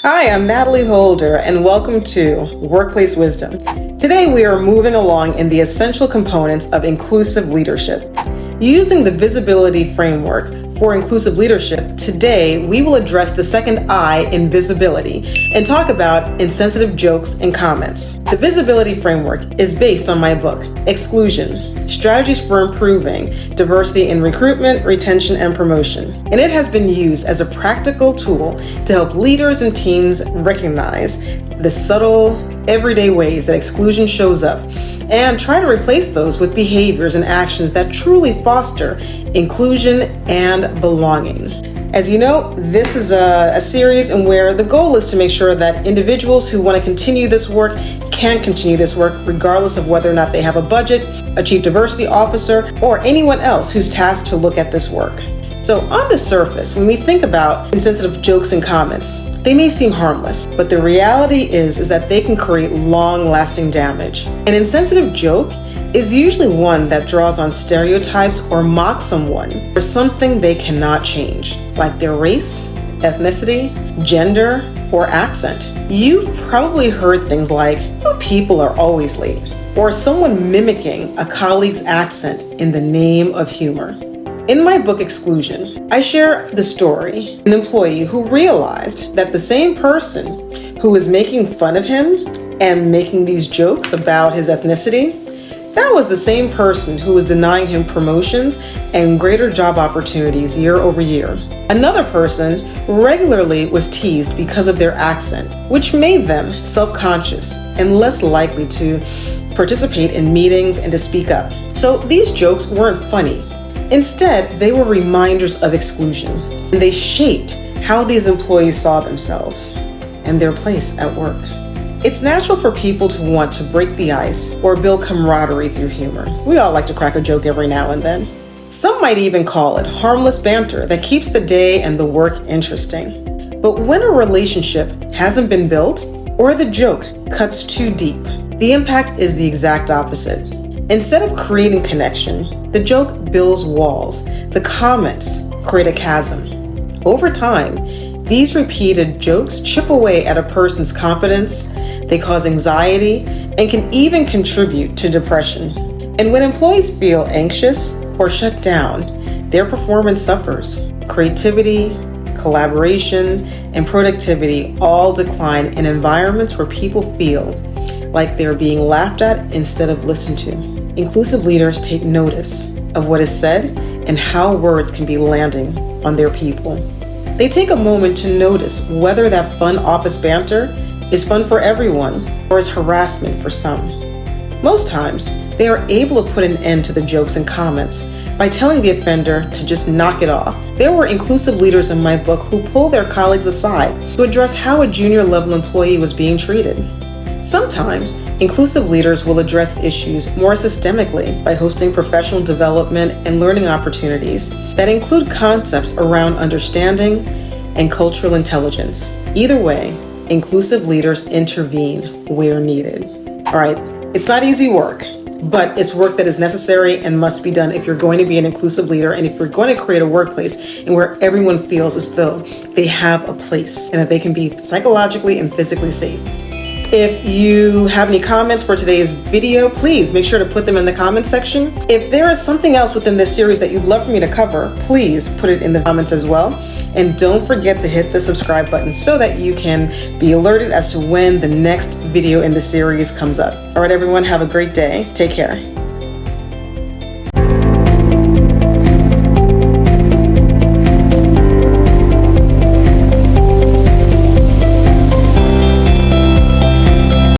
Hi, I'm Natalie Holder, and welcome to Workplace Wisdom. Today we are moving along in the essential components of inclusive leadership. Using the visibility framework for inclusive leadership, today we will address the second I in visibility and talk about insensitive jokes and comments. The visibility framework is based on my book, Exclusion: Strategies for Improving Diversity in Recruitment, Retention, and Promotion. And it has been used as a practical tool to help leaders and teams recognize the subtle, everyday ways that exclusion shows up and try to replace those with behaviors and actions that truly foster inclusion and belonging. As you know, this is a series in where the goal is to make sure that individuals who want to continue this work can continue this work regardless of whether or not they have a budget, a chief diversity officer, or anyone else who's tasked to look at this work. So on the surface, when we think about insensitive jokes and comments, they may seem harmless, but the reality is that they can create long-lasting damage. An insensitive joke is usually one that draws on stereotypes or mocks someone for something they cannot change, like their race, ethnicity, gender, or accent. You've probably heard things like, "Oh, people are always late," or someone mimicking a colleague's accent in the name of humor. In my book, Exclusion, I share the story of an employee who realized that the same person who was making fun of him and making these jokes about his ethnicity, that was the same person who was denying him promotions and greater job opportunities year over year. Another person regularly was teased because of their accent, which made them self-conscious and less likely to participate in meetings and to speak up. So these jokes weren't funny. Instead, they were reminders of exclusion, and they shaped how these employees saw themselves and their place at work. It's natural for people to want to break the ice or build camaraderie through humor. We all like to crack a joke every now and then. Some might even call it harmless banter that keeps the day and the work interesting. But when a relationship hasn't been built or the joke cuts too deep, the impact is the exact opposite. Instead of creating connection, the joke builds walls. The comments create a chasm. Over time, these repeated jokes chip away at a person's confidence, they cause anxiety, and can even contribute to depression. And when employees feel anxious or shut down, their performance suffers. Creativity, collaboration, and productivity all decline in environments where people feel like they're being laughed at instead of listened to. Inclusive leaders take notice of what is said and how words can be landing on their people. They take a moment to notice whether that fun office banter is fun for everyone or is harassment for some. Most times, they are able to put an end to the jokes and comments by telling the offender to just knock it off. There were inclusive leaders in my book who pulled their colleagues aside to address how a junior level employee was being treated. Sometimes, inclusive leaders will address issues more systemically by hosting professional development and learning opportunities that include concepts around understanding and cultural intelligence. Either way, inclusive leaders intervene where needed. All right, it's not easy work, but it's work that is necessary and must be done if you're going to be an inclusive leader and if you're going to create a workplace and where everyone feels as though they have a place and that they can be psychologically and physically safe. If you have any comments for today's video, please make sure to put them in the comments section. If there is something else within this series that you'd love for me to cover, please put it in the comments as well. And don't forget to hit the subscribe button so that you can be alerted as to when the next video in the series comes up. All right, everyone, have a great day. Take care.